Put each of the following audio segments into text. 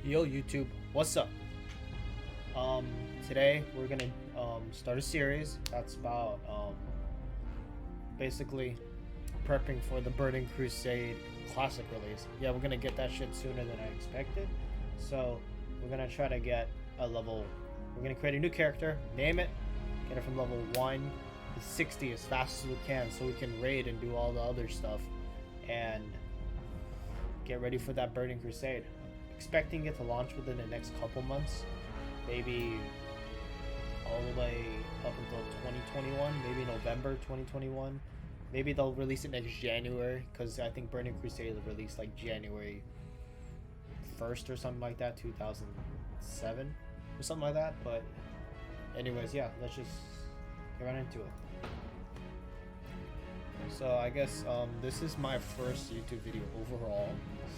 Yo YouTube, what's up? Today we're gonna start a series that's about basically prepping for the Burning Crusade classic release. Yeah, we're gonna get that shit sooner than I expected. So we're gonna try to get a level. We're gonna create a new character, name it, get it from level 1 to 60 as fast as we can, so we can raid and do all the other stuff, and get ready for that Burning Crusade. Expecting it to launch within the next couple months, maybe all the way up until 2021, maybe November 2021. Maybe they'll release it next January, because I think Burning Crusade will release like January 1st or something like that, 2007 or something like that. But anyways, yeah, let's just get right into it. So I guess this is my first YouTube video overall,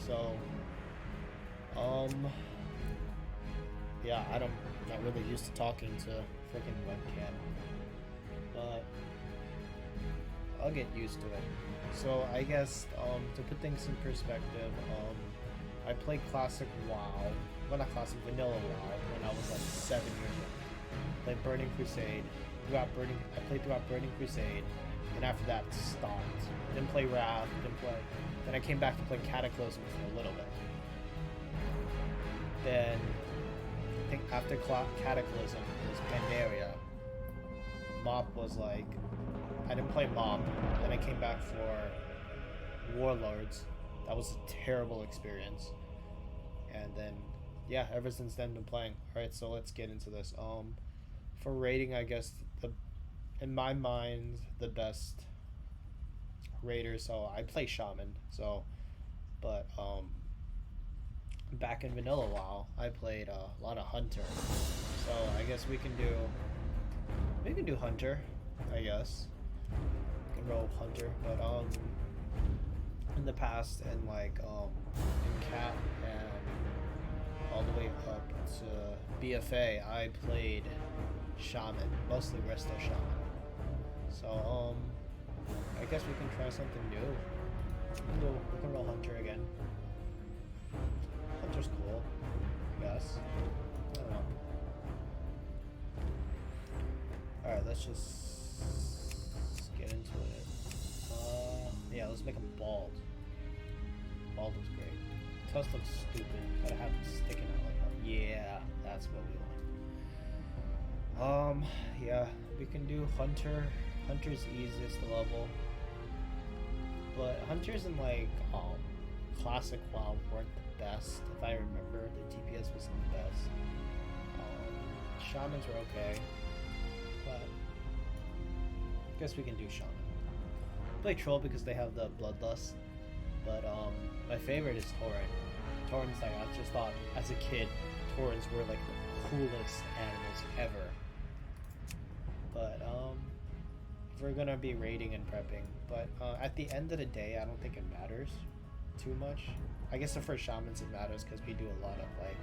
so yeah, I'm not really used to talking to freaking webcam, but I'll get used to it. So I guess to put things in perspective, I played classic WoW, well not classic, vanilla WoW when I was like 7 years old. Played Burning Crusade, I played throughout Burning Crusade, and after that stopped. Didn't play Wrath, then I came back to play Cataclysm for a little bit. Then I think after Cataclysm was Pandaria. Mop was like, I didn't play Mop. Then I came back for Warlords. That was a terrible experience. And then yeah, ever since then been playing. Alright, so let's get into this. For raiding, I guess in my mind the best raider, so I play Shaman, so but back in vanilla WoW I played a lot of Hunter, so I guess we can do Hunter, I guess we can roll Hunter. But in the past, and like in Cat and all the way up to BFA, I played Shaman, mostly Resto Shaman. So I guess we can try something new. We can roll Hunter again. Hunter's cool, I guess. I don't know. Alright, let's just get into it. Yeah, let's make him bald. Bald looks great. Tusk looks stupid. Gotta have him sticking out like that. Yeah, that's what we want. Yeah, we can do Hunter. Hunter's easiest level. But Hunters in like classic WoW weren't the best. If I remember, the DPS wasn't the best. Shamans were okay, but I guess we can do Shaman. Play Troll because they have the Bloodlust, but my favorite is Tauren. Tauren's like, I just thought as a kid, Taurens were like the coolest animals ever. But we're gonna be raiding and prepping, but at the end of the day I don't think it matters too much. I guess for Shamans it matters because we do a lot of like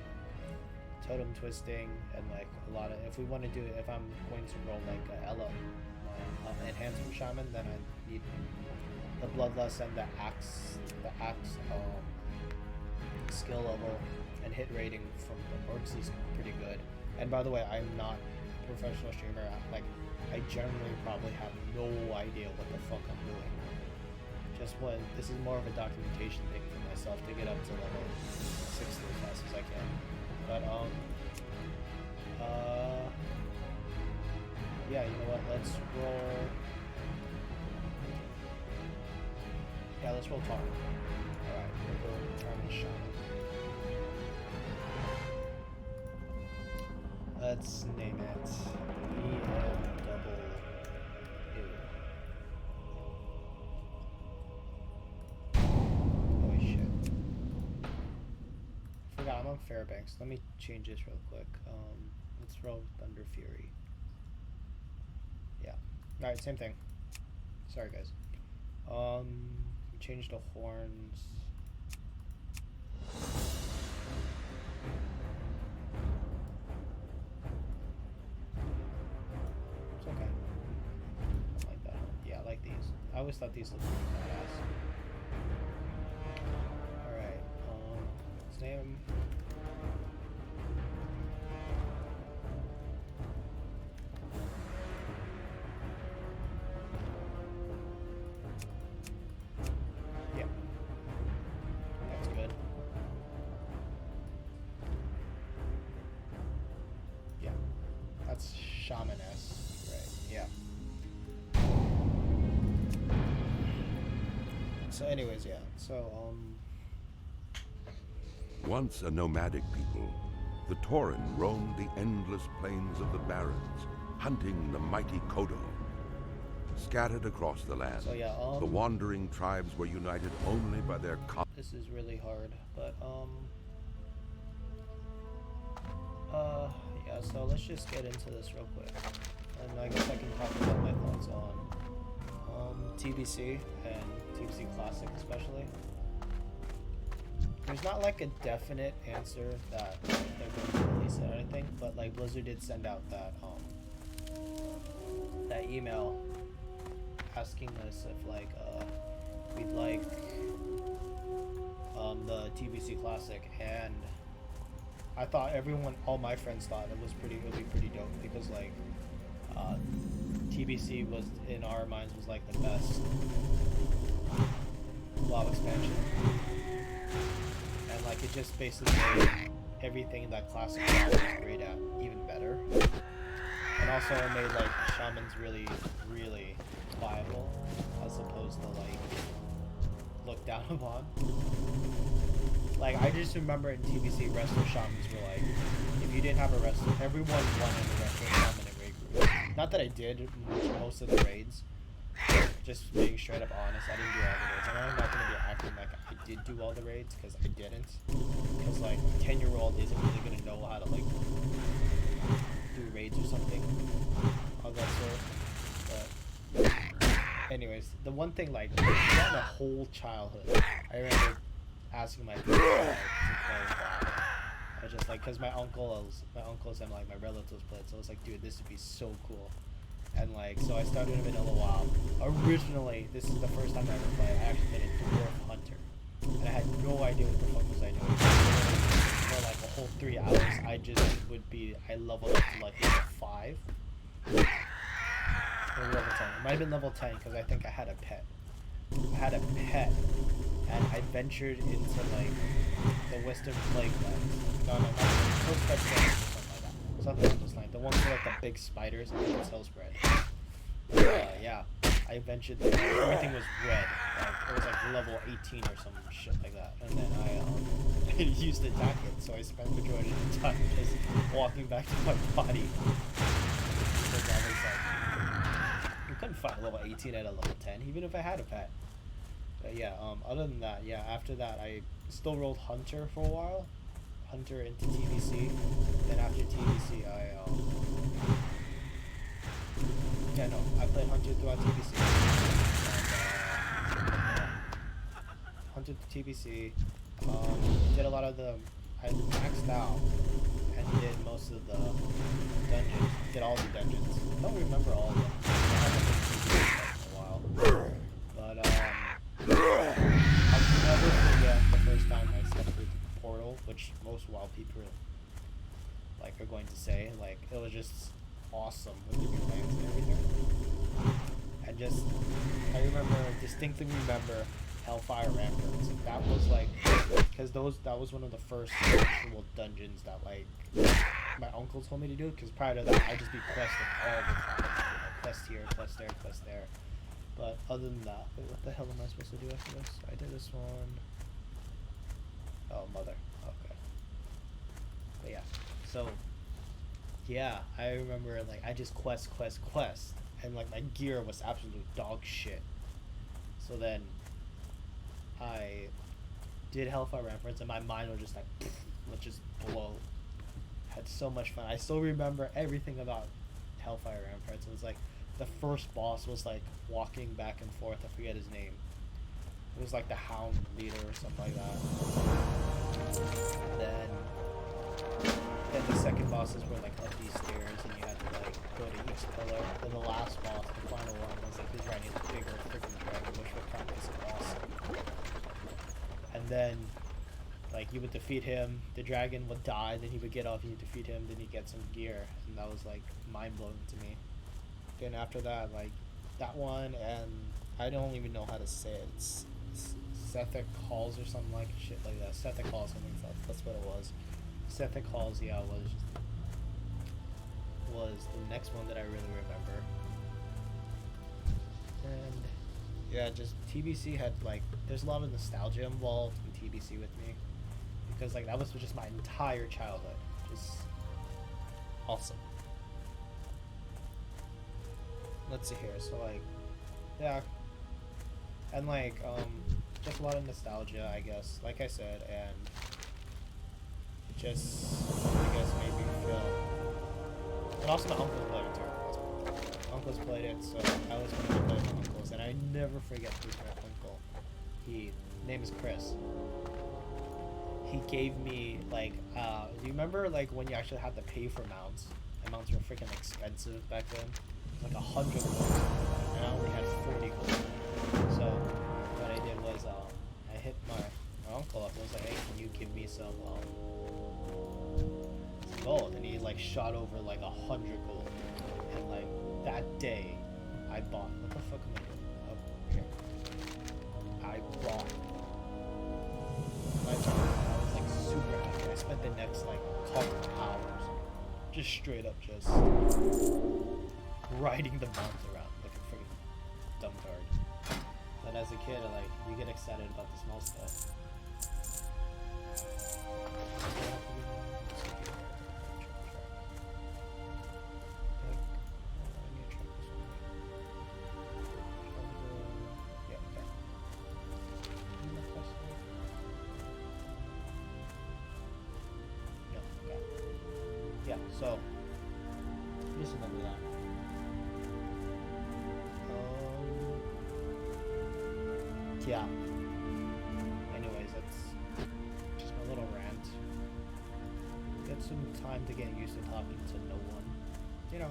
totem twisting and like a lot of, if we want to do it, if I'm going to roll like a Ela enhancement Shaman, then I need the Bloodlust and the axe skill level, and hit rating from the orcs is pretty good. And by the way, I'm not a professional streamer. I generally probably have no idea what the fuck I'm doing. Just when this is more of a documentation thing for myself to get up to level 60 as fast as I can. But yeah, you know what? Let's roll. Yeah, let's roll Tarn. Alright, we'll go Tarn and Shaman. Let's name it EMW. Holy shit. Forgot I'm on Fairbanks. Let me change this real quick. Let's roll Thunder Fury. Yeah. Alright, same thing. Sorry guys. Change the horns. It's okay. I don't like that. Yeah, I like these. I always thought these looked pretty badass. Alright, let's name So anyways, yeah. So Once a nomadic people, the Tauren roamed the endless plains of the Barrens, hunting the mighty Kodo. Scattered across the land, so yeah, the wandering tribes were united only by their this is really hard, but yeah, so let's just get into this real quick. And I guess I can talk about my thoughts on TBC and TBC Classic especially. There's not like a definite answer that they're going to release or anything, but like Blizzard did send out that that email asking us if like we'd like the TBC Classic, and I thought all my friends thought it would be pretty dope because like TBC was in our minds was like the best WoW expansion, and like it just basically made everything that Classic WoW was great at even better, and also it made like Shamans really viable as opposed to like looked down upon. Like I just remember in TBC, Resto Shamans were like, if you didn't have a Resto, everyone wanted a Resto Shaman in raid group. Not that I did most of the raids, just being straight up honest, I didn't do all the raids. And I'm not gonna be acting like I did do all the raids because I didn't. Because like a 10-year-old isn't really gonna know how to like do raids or something of that sort. But anyways, the one thing like throughout my whole childhood, I remember asking my parents to play WoW. I just like, cause my uncles and like my relatives played, so I was like, dude, this would be so cool. And like, so I started in vanilla WoW. Originally, this is the first time I ever played. I actually did a dwarf hunter, and I had no idea what the fuck was I doing. For like a whole 3 hours, I leveled up to like level 5. Or level 10. It might have been level 10 because I think I had a pet. And I ventured into like the Western Plague lands. No, not Prospect Lands or something like that. Something on those lines. The ones with like the big spiders and the cell spread. Yeah, I ventured there. Everything was red. Like it was like level 18 or some shit like that. And then I used to attack it, so I spent the majority of the time just walking back to my body. Because I was like, you couldn't fight level 18 at a level 10, even if I had a pet. But yeah, other than that, yeah, after that I still rolled Hunter for a while. Hunter into TBC. Then after TBC I played Hunter throughout TBC. And, Hunter to TBC. Did a lot of I maxed out and did most of the dungeons. Did all the dungeons. I don't remember all of them. I haven't been TBC for a while. But I'll never forget the first time I stepped through the portal, which most WoW people like are going to say. Like it was just awesome with the new plans and everything. And just I distinctly remember Hellfire Ramparts. That was like, because that was one of the first actual dungeons that like my uncle told me to do. Because prior to that, I'd just be questing all the time. You know, quest here, quest there, quest there. But other than that, wait, what the hell am I supposed to do after this? I did this one. Oh, mother. Okay. But yeah, so yeah, I remember like I just quest, and like my gear was absolute dog shit. So then I did Hellfire Ramparts, and my mind was just like, let's just blow. Had so much fun. I still remember everything about Hellfire Ramparts. It was like the first boss was like walking back and forth. I forget his name. It was like the Hound leader or something like that. Then the second bosses were like up these stairs, and you had to like go to each pillar. Then the last boss, the final one, was like he's riding a bigger freaking dragon, which would kind of is awesome. And then like you would defeat him, the dragon would die, then he would get off, and you defeat him, then you get some gear, and that was like mind blowing to me. Then after that, like that one, and I don't even know how to say it. It's Sethic Halls or something like shit like that. Sethic Halls, I think that's what it was. Sethic Halls, yeah, was the next one that I really remember. And Yeah, just TBC had like there's a lot of nostalgia involved in TBC with me because like that was just my entire childhood. Just awesome. Let's see here. So like yeah. And like just a lot of nostalgia, I guess. Like I said, and just I guess made me feel and also my uncle played it too. Uncles played it, so I was going to play with my uncles, and I never forget who's my uncle. His name is Chris. He gave me like, do you remember like when you actually had to pay for mounts? And mounts were freaking expensive back then. Like 100 gold, and I only had 40 gold. So what I did was, I hit my uncle up. I was like, hey, can you give me some gold? And he like shot over like 100 gold, and like. That day, I bought. What the fuck am I doing? Oh, here. I bought. I was like super happy. I spent the next like couple hours just straight up just riding the mounts around like a freaking dumb card. But as a kid, like you get excited about the small stuff. Yeah, so just remember that. Yeah. Anyways, that's just my little rant. Get some time to get used to talking to no one. You know,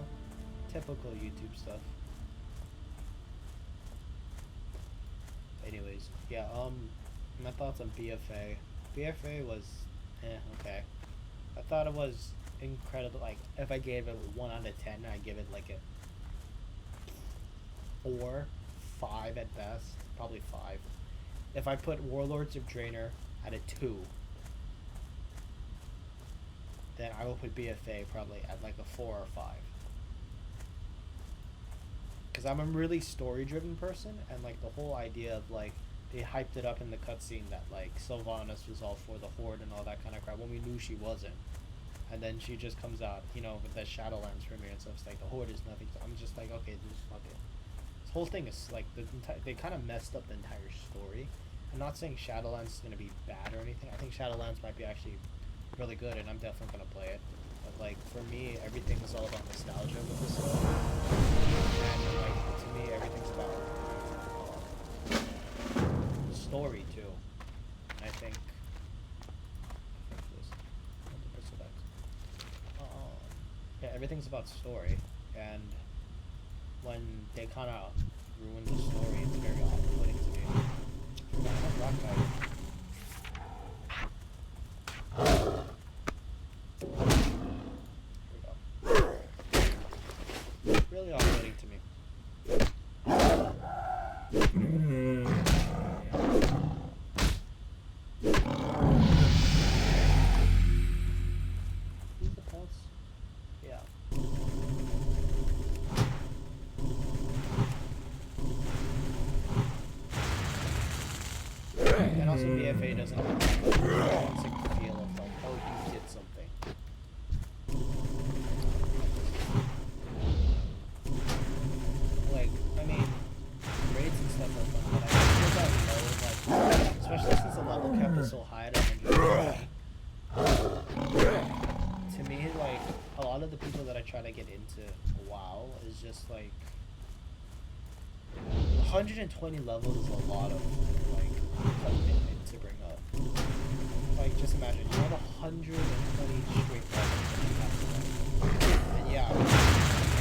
typical YouTube stuff. Anyways, yeah, my thoughts on BFA. BFA was okay. I thought it was incredible. Like, if I gave it 1 out of 10, I'd give it like a 4, 5 at best. Probably 5. If I put Warlords of Draenor at a 2, then I will put BFA probably at like a 4 or 5. Because I'm a really story-driven person, and like the whole idea of like they hyped it up in the cutscene that like Sylvanas was all for the Horde and all that kind of crap when we knew she wasn't. And then she just comes out, you know, with the Shadowlands premiere and stuff. It's like the Horde is nothing. I'm just like, okay, just fuck it. This whole thing is like they kind of messed up the entire story. I'm not saying Shadowlands is gonna be bad or anything. I think Shadowlands might be actually really good, and I'm definitely gonna play it. But like for me, everything is all about nostalgia with this stuff. And like to me, everything's about story too. And I think this. Yeah, everything's about story, and when they kind of ruin the story, it's very off-putting to me. Rock fight. Really off-putting to me. Who's the pulse? Yeah. And also BFA doesn't have the basic feel of like, oh, you did something. Like, I mean, raids and stuff are fun, but I feel that low, like, especially since the level cap is so high at 100. To me, like, a lot of the people that I try to get into WoW is just like 120 levels is a lot of like commitment to bring up. Like, just imagine you have 120 straight levels that you have to play. And yeah, I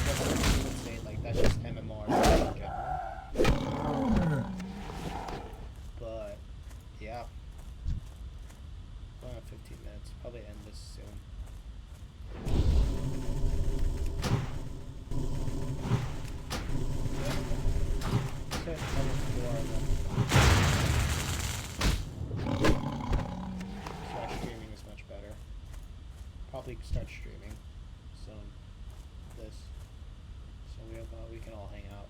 guess some people would say like that's just MMR in general. But yeah, going on 15 minutes. Probably end this soon. Okay, level 4 then. Start streaming is much better. Probably start streaming soon. This. So we can all hang out.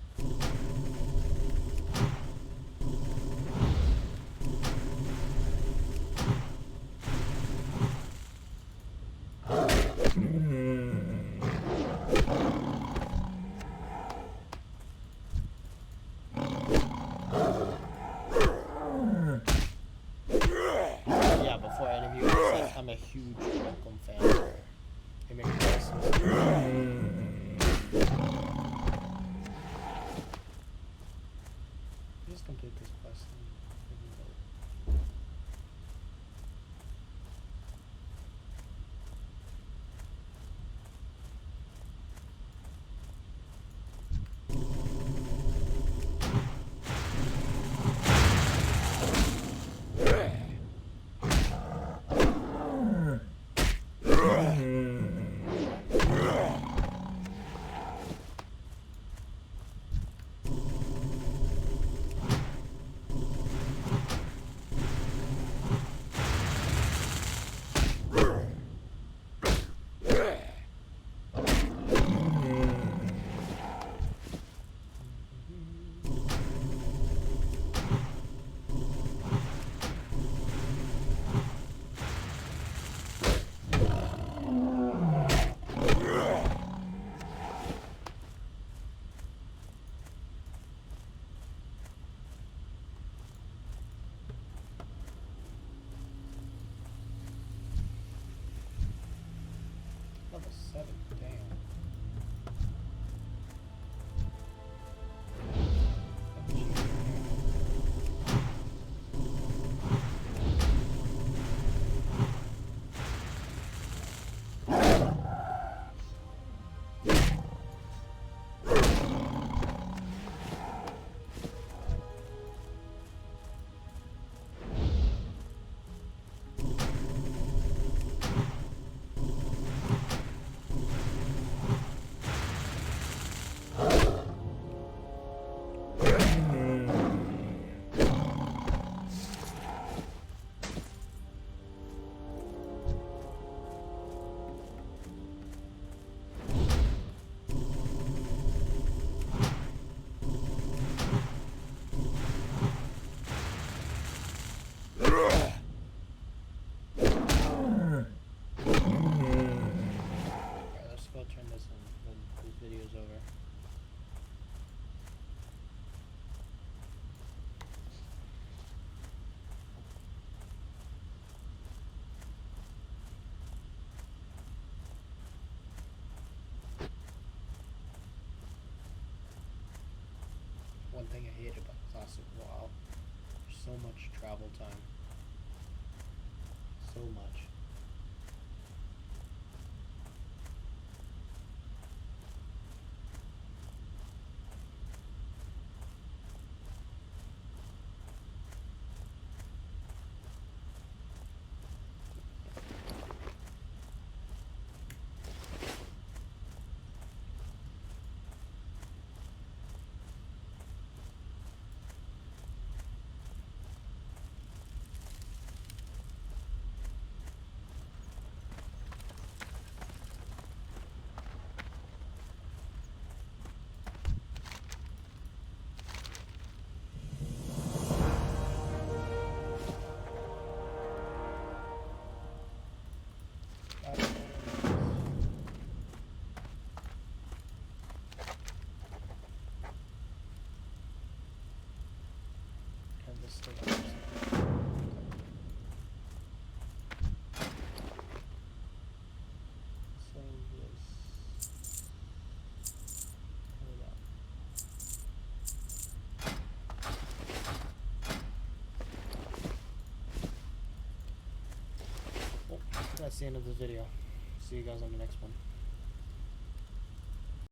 before any of you said I'm a huge Welcome fan. They make me awesome. Just complete this quest. Level 7, damn. One thing I hate about Classic WoW, there's so much travel time. So much. That's the end of the video. See you guys on the next one.